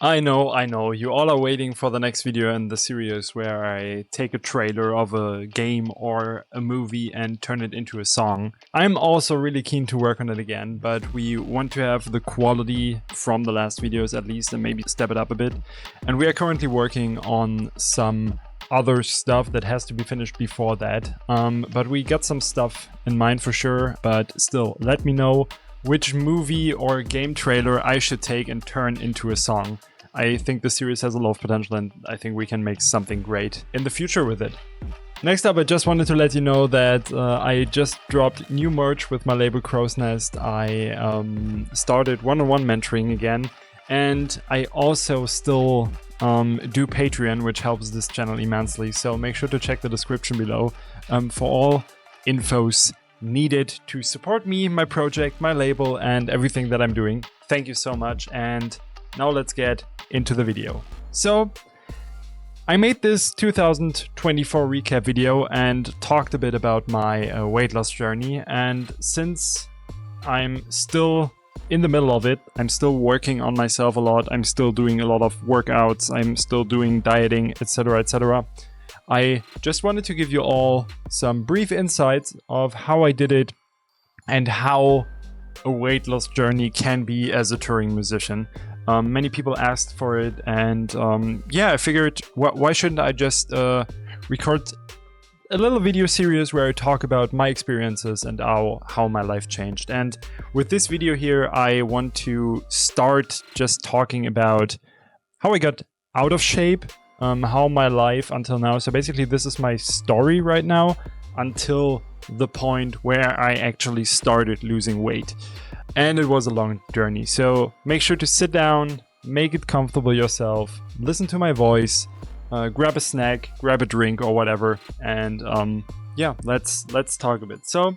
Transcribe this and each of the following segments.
I know. You all are waiting for the next video in the series where I take a trailer of a game or a movie and turn it into a song. I'm also really keen to work on it again, but we want to have the quality from the last videos at least and maybe step it up a bit. And we are currently working on some other stuff that has to be finished before that. But we got some stuff in mind for sure, but still, let me know which movie or game trailer I should take and turn into a song. I think the series has a lot of potential and I think we can make something great in the future with it. Next up, I just wanted to let you know that I just dropped new merch with my label Crow's Nest. I started one-on-one mentoring again, and I also still do Patreon, which helps this channel immensely. So make sure to check the description below for all infos needed to support me, my project, my label, and everything that I'm doing. Thank you so much, and now let's get into the video. So, I made this 2024 recap video and talked a bit about my weight loss journey, and since I'm still in the middle of it, I'm still working on myself a lot, I'm still doing a lot of workouts, I'm still doing dieting, etc, etc. I just wanted to give you all some brief insights of how I did it and how a weight loss journey can be as a touring musician. Many people asked for it, and yeah, I figured why shouldn't I just record a little video series where I talk about my experiences and how my life changed. And with this video here, I want to start just talking about how I got out of shape, how my life until now. So basically this is my story right now until the point where I actually started losing weight. And it was a long journey. So make sure to sit down, make it comfortable yourself, listen to my voice, grab a snack, grab a drink or whatever. And yeah, let's talk a bit. So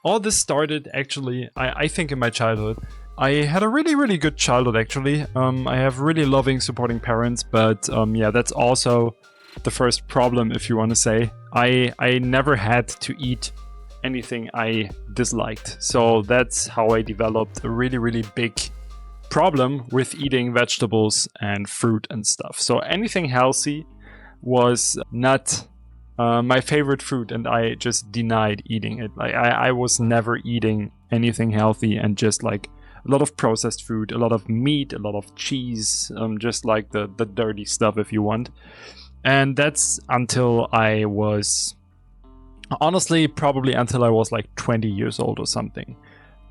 all this started actually, I think in my childhood. I had a really good childhood actually. I have really loving, supporting parents, but yeah, that's also the first problem, if you want to say. I never had to eat anything I disliked. So that's how I developed a really big problem with eating vegetables and fruit and stuff. So anything healthy was not my favorite food, and I just denied eating it. Like I was never eating anything healthy, and just like a lot of processed food, a lot of meat, a lot of cheese, just like the dirty stuff if you want. And that's until I was, honestly, probably until I was like 20 years old or something.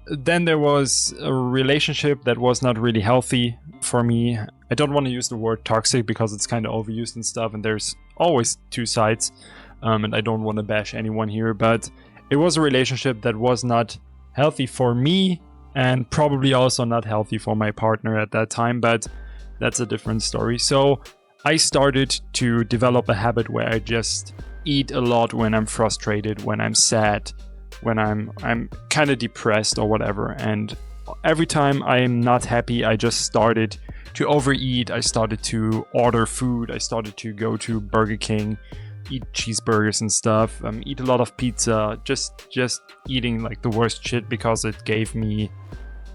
Then there was a relationship that was not really healthy for me. I don't want to use the word toxic because it's kind of overused and stuff, and there's always two sides, and I don't want to bash anyone here, but it was a relationship that was not healthy for me and probably also not healthy for my partner at that time, but that's a different story. So I started to develop a habit where I just eat a lot when I'm frustrated, when I'm sad, when I'm kind of depressed or whatever. And every time I'm not happy, I just started to overeat. I started to order food. I started to go to Burger King, eat cheeseburgers and stuff, eat a lot of pizza, just eating like the worst shit because it gave me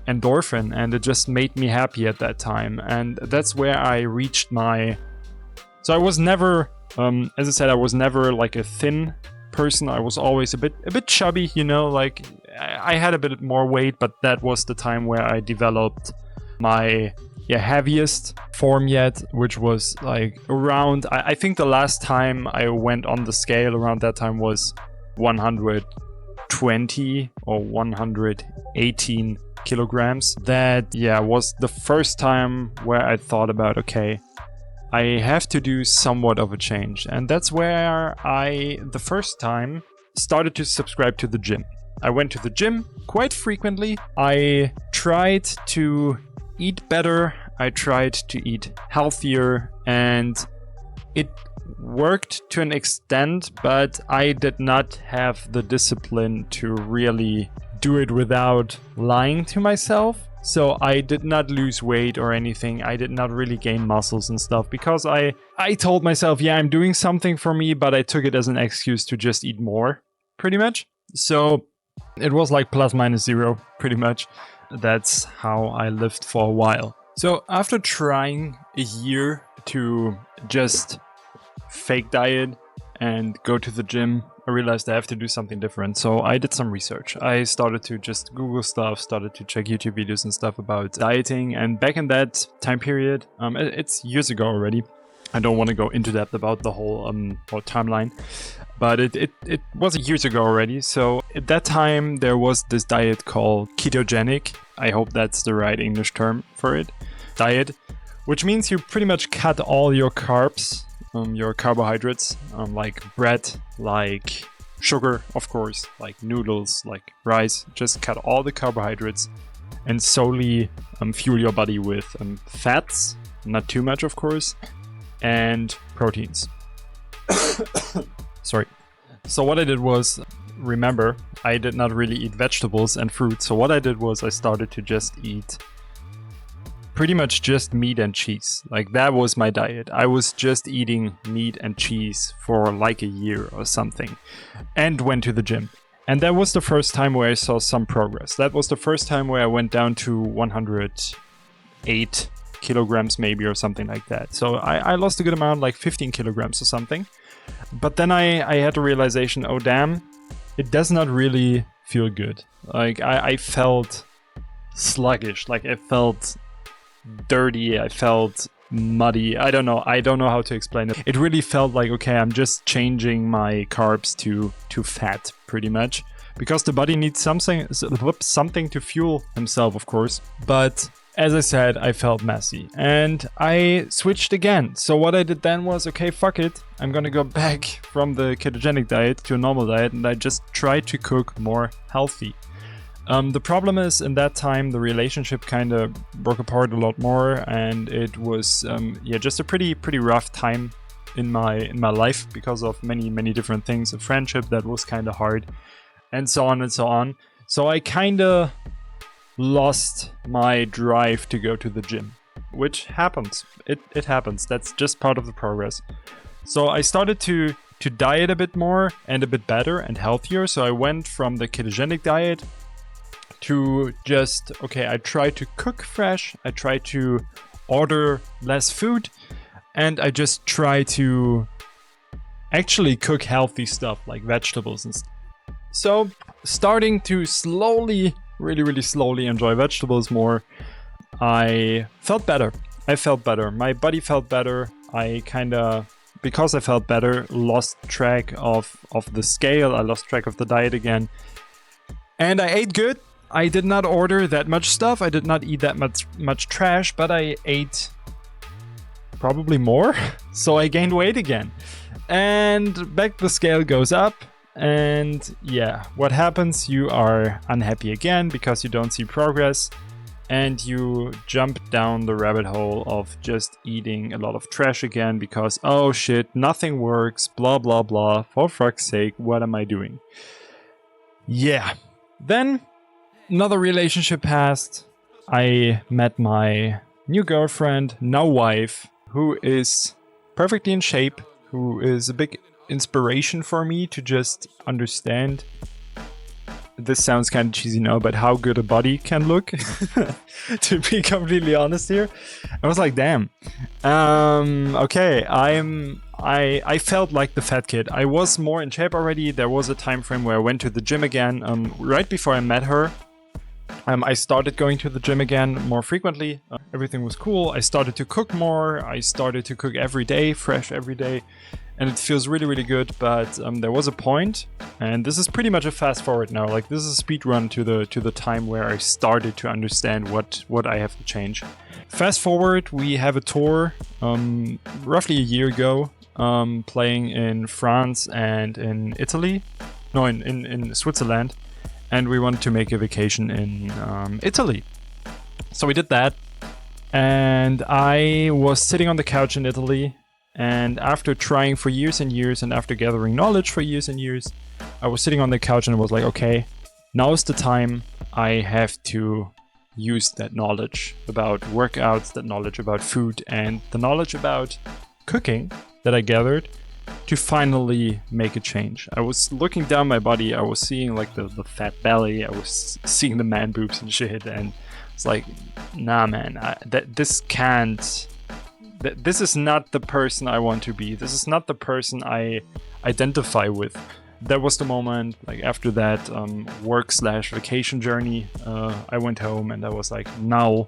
endorphin and it just made me happy at that time. And that's where I reached my... So I was never, as I said, I was never like a thin person. I was always a bit chubby, you know, like I had a bit more weight, but that was the time where I developed my heaviest form yet, which was like around, I think the last time I went on the scale around that time was 120 or 118 kilograms. That, yeah, was the first time where I thought about, okay, I have to do somewhat of a change. And that's where I, the first time, started to subscribe to the gym. I went to the gym quite frequently. I tried to eat better. I tried to eat healthier, and it worked to an extent, but I did not have the discipline to really do it without lying to myself. So I did not lose weight or anything. I did not really gain muscles and stuff because I told myself, yeah, I'm doing something for me, but I took it as an excuse to just eat more, pretty much. So it was like plus minus zero, pretty much. That's how I lived for a while. So after trying a year to just fake diet and go to the gym, I realized I have to do something different. So I did some research. I started to just Google stuff, started to check YouTube videos and stuff about dieting. And back in that time period, it's years ago already. I don't want to go into depth about the whole timeline, but it was years ago already. So at that time, there was this diet called ketogenic. I hope that's the right English term for it. Diet, which means you pretty much cut all your carbs, your carbohydrates, like bread, like sugar, of course, like noodles, like rice. Just cut all the carbohydrates and solely fuel your body with fats, not too much, of course, and proteins. Sorry. So what I did was, remember, I did not really eat vegetables and fruit. So what I did was I started to just eat pretty much just meat and cheese. Like that was my diet. I was just eating meat and cheese for like a year or something, and went to the gym. And that was the first time where I saw some progress. That was the first time where I went down to 108 kilograms maybe, or something like that. So I lost a good amount, like 15 kilograms or something. But then I had the realization, oh damn, it does not really feel good. Like I felt sluggish, like I felt dirty, I felt muddy. I don't know how to explain it. It really felt like, okay, I'm just changing my carbs to fat pretty much, because the body needs something to fuel himself, of course. But as I said, I felt messy and I switched again. So what I did then was, okay, fuck it, I'm gonna go back from the ketogenic diet to a normal diet, and I just tried to cook more healthy. The problem is, in that time, the relationship kind of broke apart a lot more, and it was just a pretty rough time in my life because of many different things. A friendship that was kind of hard, and so on and so on. So I kind of lost my drive to go to the gym, which happens. It happens. That's just part of the progress. So I started to diet a bit more and a bit better and healthier. So I went from the ketogenic diet to just, okay, I try to cook fresh, I try to order less food, and I just try to actually cook healthy stuff like vegetables and stuff. So starting to slowly, really slowly enjoy vegetables more, I felt better. My body felt better. I kind of, because I felt better, lost track of the scale. I lost track of the diet again. And I ate good. I did not order that much stuff. I did not eat that much trash, but I ate probably more. So I gained weight again. And back the scale goes up. And yeah, what happens? You are unhappy again because you don't see progress. And you jump down the rabbit hole of just eating a lot of trash again because, oh shit, nothing works, blah, blah, blah. For fuck's sake, what am I doing? Yeah. Then another relationship passed. I met my new girlfriend, now wife, who is perfectly in shape, who is a big inspiration for me to just understand. This sounds kind of cheesy now, but how good a body can look, to be completely honest here. I was like, damn. Okay, I felt like the fat kid. I was more in shape already. There was a time frame where I went to the gym again. Right before I met her, I started going to the gym again more frequently. Everything was cool. I started to cook more. I started to cook every day, fresh every day. And it feels really good. But there was a point, and this is pretty much a fast forward now. Like, this is a speed run to the time where I started to understand what I have to change. Fast forward, we have a tour roughly a year ago, playing in France and in Italy. No, in Switzerland. And we wanted to make a vacation in Italy. So we did that. And I was sitting on the couch in Italy. And after trying for years and years, and after gathering knowledge for years and years, I was sitting on the couch and was like, okay, now is the time. I have to use that knowledge about workouts, that knowledge about food, and the knowledge about cooking that I gathered to finally make a change. I was looking down my body, I was seeing like the fat belly, I was seeing the man boobs and shit, and It's like, nah, man, this can't. This is not the person I want to be. This is not the person I identify with. That was the moment, like after that work/vacation journey, I went home and I was like, now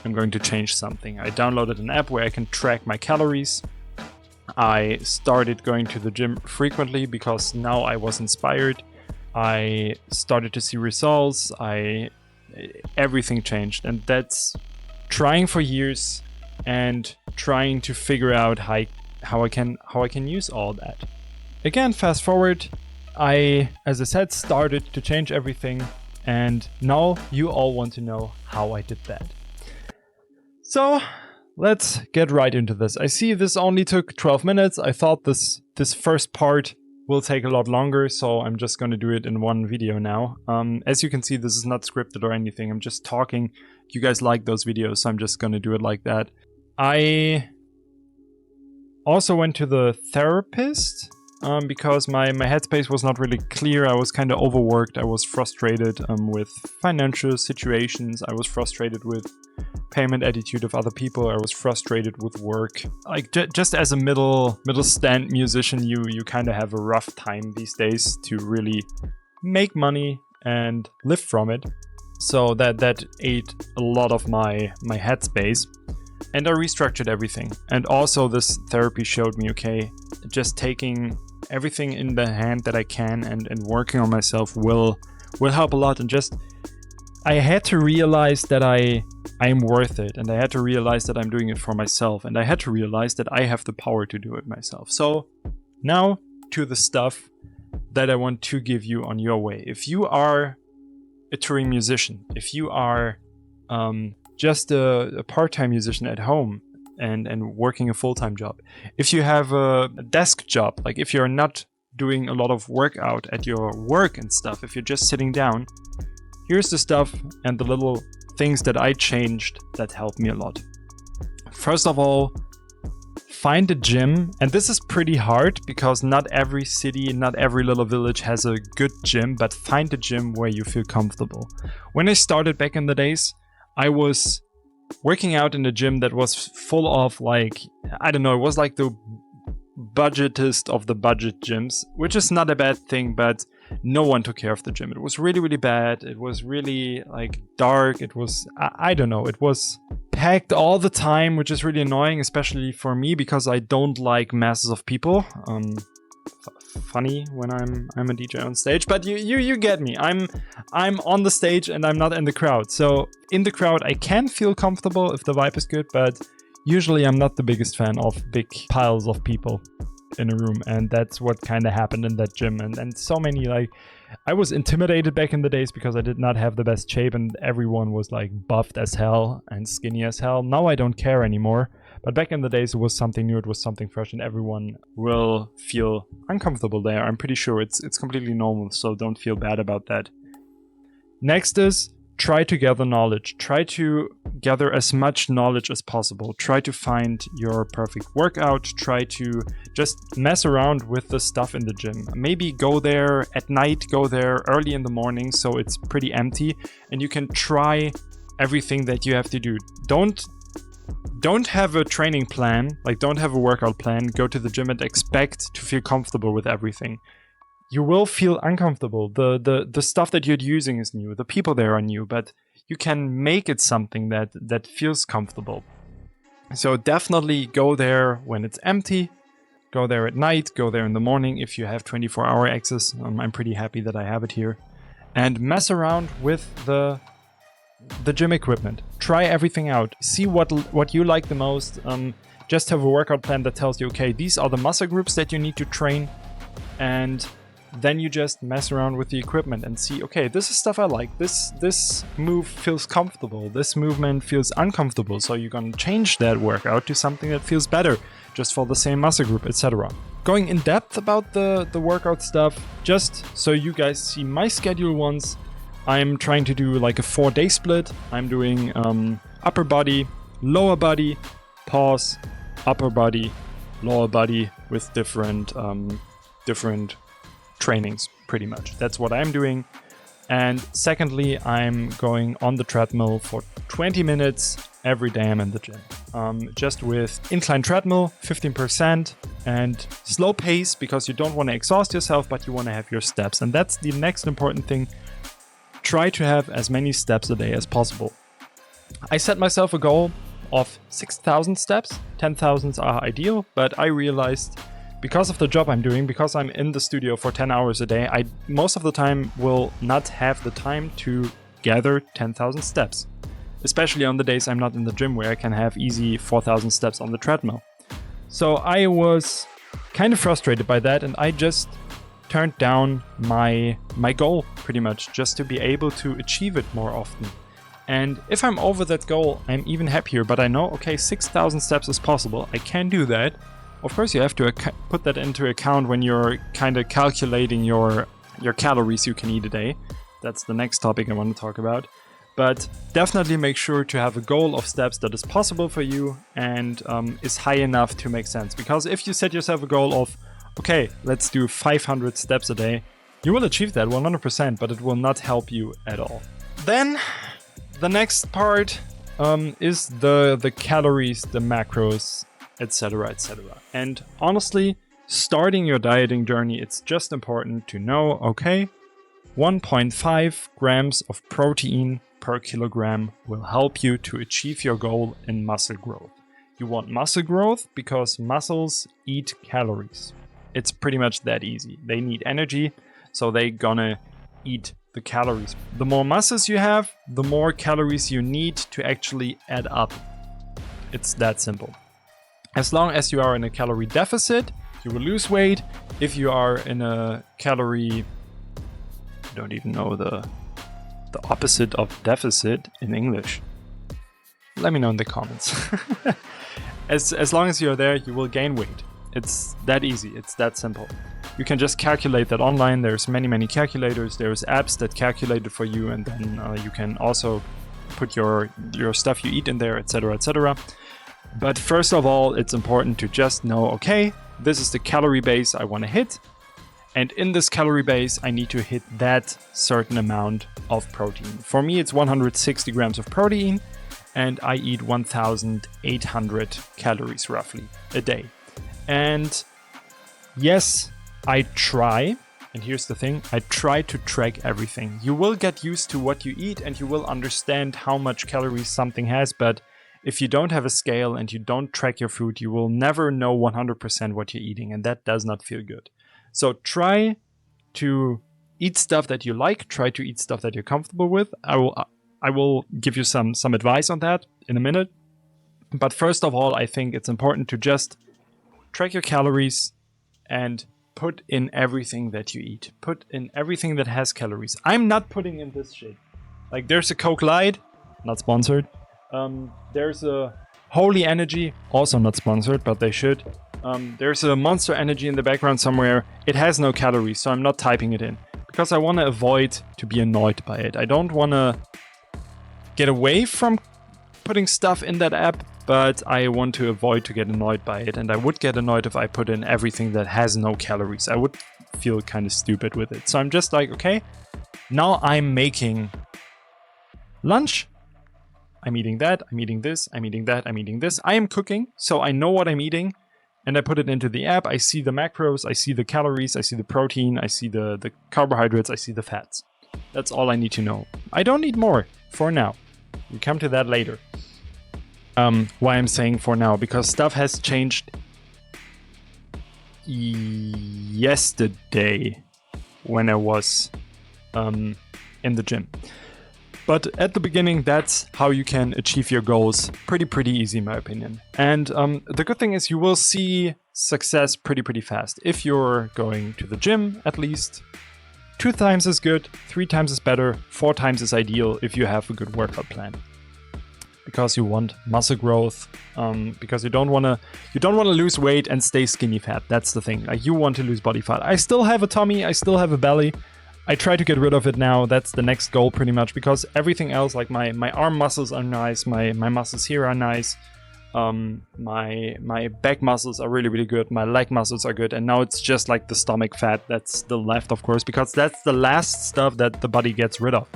I'm going to change something. I downloaded an app where I can track my calories. I started going to the gym frequently because now I was inspired. I started to see results. Everything changed, and that's trying for years and trying to figure out how I can use all that. Again, fast forward, as I said, started to change everything, and now you all want to know how I did that. So let's get right into this. I see this only took 12 minutes. I thought this first part will take a lot longer, so I'm just going to do it in one video now. As you can see, this is not scripted or anything. I'm just talking. You guys like those videos, so I'm just going to do it like that. I also went to the therapist because my headspace was not really clear. I was kind of overworked. I was frustrated with financial situations. I was frustrated with payment attitude of other people. I was frustrated with work. Like just as a middle stand musician, you kind of have a rough time these days to really make money and live from it. So that ate a lot of my headspace. And I restructured everything. And also this therapy showed me, okay, just taking everything in the hand that I can and working on myself will help a lot. And just, I had to realize that I'm worth it. And I had to realize that I'm doing it for myself. And I had to realize that I have the power to do it myself. So now to the stuff that I want to give you on your way. If you are a touring musician, if you are just a part-time musician at home and working a full-time job, if you have a desk job, like if you're not doing a lot of workout at your work and stuff, if you're just sitting down, here's the stuff and the little things that I changed that helped me a lot. First of all, find a gym, and this is pretty hard because not every city, not every little village has a good gym, but find a gym where you feel comfortable. When I started back in the days, I was working out in a gym that was full of like, I don't know, it was like the budgetest of the budget gyms, which is not a bad thing, but no one took care of the gym. It was really, really bad. It was really like dark. It was, I don't know, it was packed all the time, which is really annoying, especially for me because I don't like masses of people. Funny when I'm a DJ on stage, but you get me. I'm on the stage and I'm not in the crowd. So in the crowd I can feel comfortable if the vibe is good, but usually I'm not the biggest fan of big piles of people in a room, and that's what kind of happened in that gym. And so many, like, I was intimidated back in the days because I did not have the best shape and everyone was like buffed as hell and skinny as hell. Now I don't care anymore. But back in the days, it was something new, it was something fresh, and everyone will feel uncomfortable there. I'm pretty sure it's completely normal, so don't feel bad about that. Next is try to gather knowledge. Try to gather as much knowledge as possible. Try to find your perfect workout. Try to just mess around with the stuff in the gym. Maybe go there at night, go there early in the morning so it's pretty empty, and you can try everything that you have to do. Don't have a training plan, like don't have a workout plan, go to the gym and expect to feel comfortable with everything. You will feel uncomfortable. The stuff that you're using is new, the people there are new, but you can make it something that feels comfortable. So definitely go there when it's empty, go there at night, go there in the morning if you have 24-hour access. I'm pretty happy that I have it here. And mess around with the gym equipment. Try everything out. See what you like the most. Just have a workout plan that tells you, okay, these are the muscle groups that you need to train, and then you just mess around with the equipment and see, okay, this is stuff I like. This move feels comfortable. This movement feels uncomfortable. So you're gonna change that workout to something that feels better, just for the same muscle group, etc. Going in depth about the workout stuff, just so you guys see my schedule once. I'm trying to do like a 4-day split. I'm doing upper body, lower body, pause, upper body, lower body with different trainings, pretty much. That's what I'm doing. And secondly, I'm going on the treadmill for 20 minutes every day I'm in the gym. Just with incline treadmill, 15%, and slow pace, because you don't want to exhaust yourself, but you want to have your steps. And that's the next important thing. Try to have as many steps a day as possible. I set myself a goal of 6,000 steps. 10,000 are ideal, but I realized because of the job I'm doing, because I'm in the studio for 10 hours a day, I most of the time will not have the time to gather 10,000 steps. Especially on the days I'm not in the gym, where I can have easy 4,000 steps on the treadmill. So I was kind of frustrated by that, and I just turned down my goal pretty much, just to be able to achieve it more often. And if I'm over that goal, I'm even happier, but I know, okay, 6,000 steps is possible. I can do that. Of course, you have to put that into account when you're kind of calculating your calories you can eat a day. That's the next topic I want to talk about. But definitely make sure to have a goal of steps that is possible for you and is high enough to make sense. Because if you set yourself a goal of, okay, let's do 500 steps a day, you will achieve that 100%, but it will not help you at all. Then the next part is the calories, the macros, etc., etc. And honestly, starting your dieting journey, it's just important to know, okay, 1.5 grams of protein per kilogram will help you to achieve your goal in muscle growth. You want muscle growth because muscles eat calories. It's pretty much that easy. They need energy, so they're gonna eat the calories. The more muscles you have, the more calories you need to actually add up. It's that simple. As long as you are in a calorie deficit, you will lose weight. If you are in a calorie, I don't even know the opposite of deficit in English. Let me know in the comments. As long as you're there, you will gain weight. It's that easy. It's that simple. You can just calculate that online. There's many calculators. There's apps that calculate it for you, and then you can also put your stuff you eat in there, etc., etc. But first of all, it's important to just know, okay, this is the calorie base I want to hit. And in this calorie base, I need to hit that certain amount of protein. For me, it's 160 grams of protein, and I eat 1,800 calories roughly a day. And yes, I try, and here's the thing, I try to track everything. You will get used to what you eat and you will understand how much calories something has, but if you don't have a scale and you don't track your food, you will never know 100% what you're eating, and that does not feel good. So try to eat stuff that you like, try to eat stuff that you're comfortable with. I will give you some advice on that in a minute. But first of all, I think it's important to just track your calories and put in everything that you eat. Put in everything that has calories. I'm not putting in this shit. Like, there's a Coke Light, not sponsored. There's a Holy Energy, also not sponsored, but they should. There's a Monster Energy in the background somewhere. It has no calories, so I'm not typing it in. Because I want to avoid to be annoyed by it. I don't want to get away from putting stuff in that app, but I want to avoid to get annoyed by it. And I would get annoyed if I put in everything that has no calories. I would feel kind of stupid with it. So I'm just like, okay, now I'm making lunch. I'm eating that, I'm eating this, I'm eating that, I'm eating this. I am cooking, so I know what I'm eating, and I put it into the app. I see the macros, I see the calories, I see the protein, I see the carbohydrates, I see the fats. That's all I need to know. I don't need more for now. We come to that later. Why I'm saying for now, because stuff has changed yesterday when I was in the gym. But at the beginning, that's how you can achieve your goals. Pretty easy, in my opinion. And the good thing is you will see success pretty fast. If you're going to the gym, at least 2 times is good, 3 times is better, 4 times is ideal if you have a good workout plan. Because you want muscle growth, because you don't want to lose weight and stay skinny fat. That's the thing. Like, you want to lose body fat. I still have a tummy, I still have a belly. I try to get rid of it now. That's the next goal pretty much, because everything else, like my arm muscles are nice, my muscles here are nice. my back muscles are really, really good. My leg muscles are good. And now it's just like the stomach fat that's still left, of course, because that's the last stuff that the body gets rid of.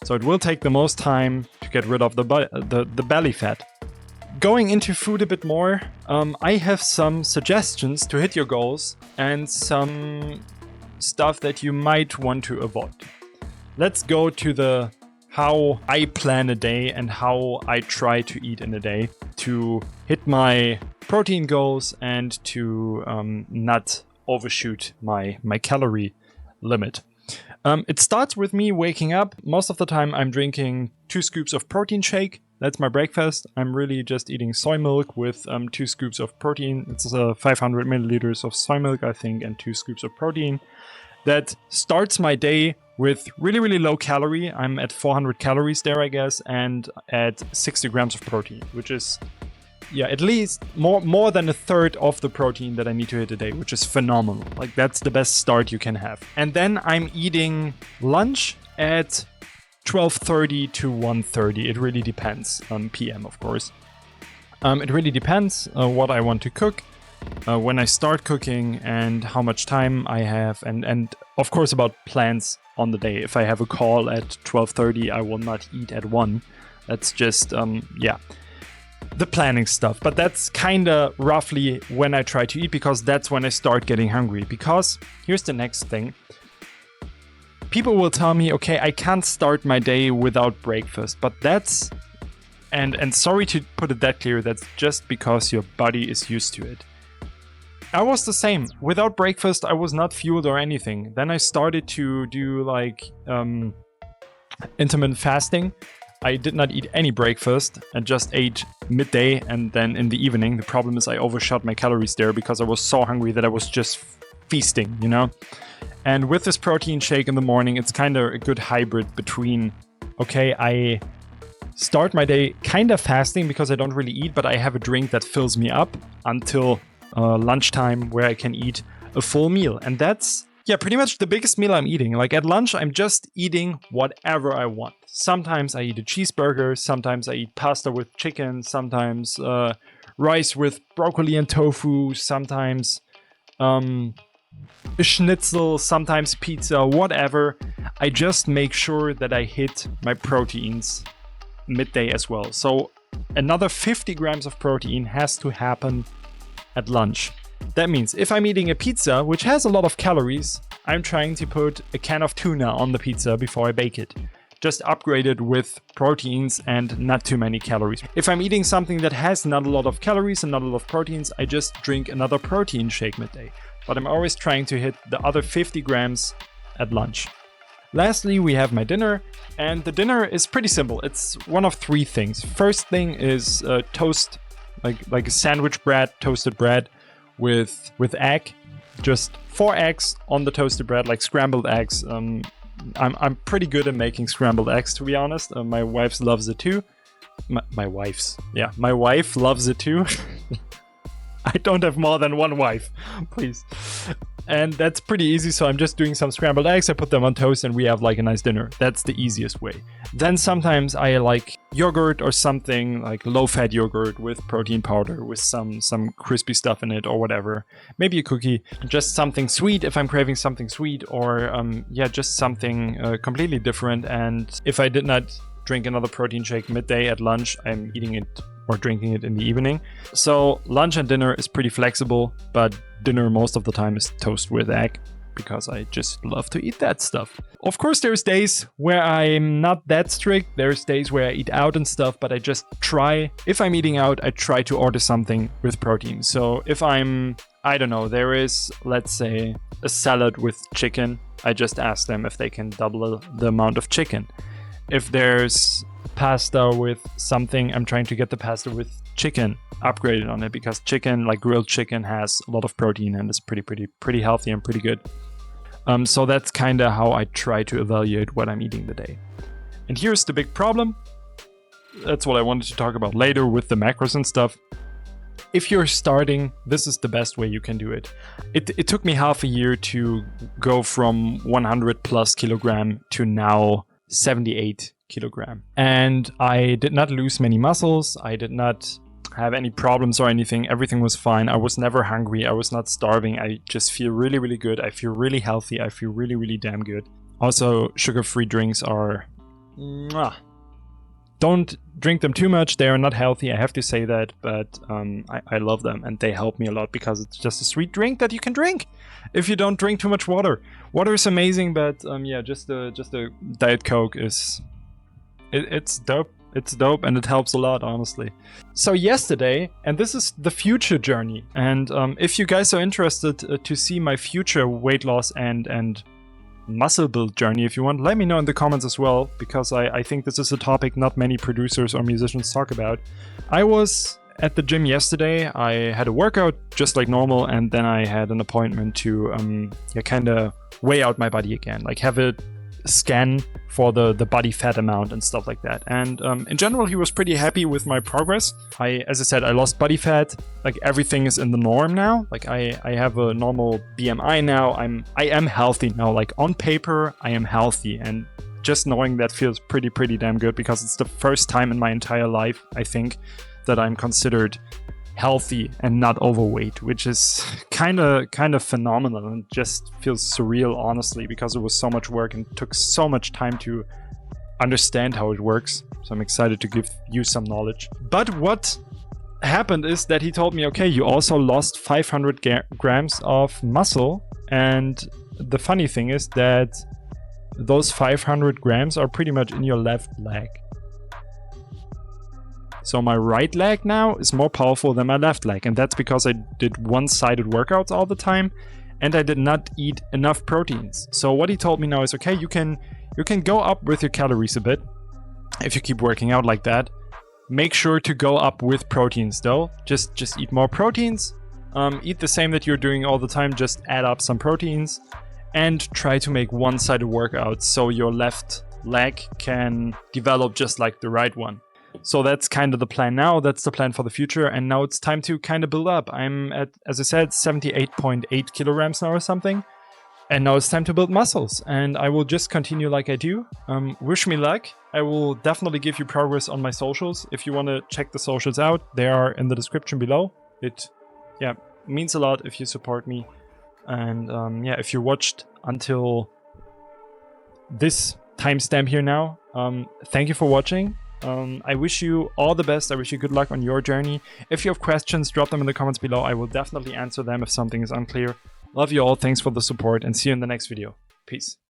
So it will take the most time to get rid of the belly fat. Going into food a bit more, I have some suggestions to hit your goals and some stuff that you might want to avoid. Let's go to the how I plan a day and how I try to eat in a day to hit my protein goals and to not overshoot my calorie limit. It starts with me waking up. Most of the time I'm drinking 2 scoops of protein shake. That's my breakfast. I'm really just eating soy milk with 2 scoops of protein. It's 500 milliliters of soy milk, I think, and 2 scoops of protein. That starts my day with really, really low calorie. I'm at 400 calories there, I guess, and at 60 grams of protein, which is, yeah, at least more than a third of the protein that I need to hit a day, which is phenomenal. Like, that's the best start you can have. And then I'm eating lunch at 12:30 to 1:30. It really depends on PM, of course. It really depends what I want to cook, when I start cooking, and how much time I have, and of course about plans on the day. If I have a call at 12:30, I will not eat at 1. That's just, yeah, the planning stuff. But that's kind of roughly when I try to eat, because that's when I start getting hungry. Because here's the next thing. People will tell me, okay, I can't start my day without breakfast, but that's, and sorry to put it that clear, that's just because your body is used to it. I was the same. Without breakfast, I was not fueled or anything. Then I started to do like intermittent fasting. I did not eat any breakfast and just ate midday and then in the evening. The problem is I overshot my calories there because I was so hungry that I was just feasting, you know? And with this protein shake in the morning, it's kind of a good hybrid between, okay, I start my day kind of fasting because I don't really eat, but I have a drink that fills me up until lunchtime where I can eat a full meal. And that's, yeah, pretty much the biggest meal I'm eating. Like at lunch, I'm just eating whatever I want. Sometimes I eat a cheeseburger, sometimes I eat pasta with chicken, sometimes rice with broccoli and tofu, sometimes a schnitzel, sometimes pizza, whatever. I just make sure that I hit my proteins midday as well. So another 50 grams of protein has to happen at lunch. That means if I'm eating a pizza, which has a lot of calories, I'm trying to put a can of tuna on the pizza before I bake it. Just upgrade it with proteins and not too many calories. If I'm eating something that has not a lot of calories and not a lot of proteins, I just drink another protein shake midday. But I'm always trying to hit the other 50 grams at lunch. Lastly, we have my dinner, and the dinner is pretty simple. It's one of 3 things. First thing is toast, like a sandwich bread, toasted bread with egg. Just 4 eggs on the toasted bread, like scrambled eggs. I'm pretty good at making scrambled eggs, to be honest. My wife loves it too. My wife loves it too. I don't have more than one wife, please. And that's pretty easy, so I'm just doing some scrambled eggs, I put them on toast, and we have like a nice dinner. That's the easiest way. Then sometimes I like yogurt or something, like low-fat yogurt with protein powder, with some crispy stuff in it or whatever. Maybe a cookie, just something sweet if I'm craving something sweet, or just something completely different. And if I did not drink another protein shake midday at lunch, I'm eating it or drinking it in the evening. So lunch and dinner is pretty flexible, but dinner most of the time is toast with egg because I just love to eat that stuff. Of course, there's days where I'm not that strict. There's days where I eat out and stuff, but I just try, if I'm eating out, I try to order something with protein. So if I don't know, there is, let's say, a salad with chicken, I just ask them if they can double the amount of chicken. If there's pasta with something, I'm trying to get the pasta with chicken upgraded on it, because chicken, like grilled chicken, has a lot of protein and is pretty healthy and pretty good. So that's kind of how I try to evaluate what I'm eating the day. And here's the big problem. That's what I wanted to talk about later with the macros and stuff. If you're starting, this is the best way you can do it. It took me half a year to go from 100 plus kilogram to now 78 kilogram. And I did not lose many muscles. I did not have any problems or anything. Everything was fine. I was never hungry. I was not starving. I just feel really, really good. I feel really healthy. I feel really, really damn good. Also, sugar-free drinks are... Mwah. Don't drink them too much. They are not healthy, I have to say that, but I love them and they help me a lot because it's just a sweet drink that you can drink if you don't drink too much water. Water is amazing, but yeah, just a Diet Coke is... It's dope. It's dope and it helps a lot, honestly. So yesterday, and this is the future journey, and if you guys are interested to see my future weight loss and muscle build journey, if you want, let me know in the comments as well, because I think this is a topic not many producers or musicians talk about. I was at the gym yesterday. I had a workout just like normal, and then I had an appointment to kind of weigh out my body again, like have a scan for the body fat amount and stuff like that. And in general, he was pretty happy with my progress. As I said, I lost body fat. Like everything is in the norm now. Like I have a normal BMI now. I am healthy now. Like on paper, I am healthy, and just knowing that feels pretty damn good, because it's the first time in my entire life, I think, that I'm considered healthy and not overweight, which is kind of phenomenal and just feels surreal, honestly, because it was so much work and took so much time to understand how it works. So I'm excited to give you some knowledge. But what happened is that he told me, okay, you also lost 500 grams of muscle, and the funny thing is that those 500 grams are pretty much in your left leg. So my right leg now is more powerful than my left leg, and that's because I did one-sided workouts all the time and I did not eat enough proteins. So what he told me now is, okay, you can go up with your calories a bit if you keep working out like that. Make sure to go up with proteins though. Just eat more proteins. Eat the same that you're doing all the time, just add up some proteins and try to make one-sided workouts so your left leg can develop just like the right one. So that's kind of the plan now. That's the plan for the future. And now it's time to kind of build up. I'm at, as I said, 78.8 kilograms now or something. And now it's time to build muscles. And I will just continue like I do. Wish me luck. I will definitely give you progress on my socials. If you want to check the socials out, they are in the description below. It means a lot if you support me. And if you watched until this timestamp here now, thank you for watching. I wish you all the best. I wish you good luck on your journey. If you have questions, drop them in the comments below. I will definitely answer them if something is unclear. Love you all. Thanks for the support and see you in the next video. Peace.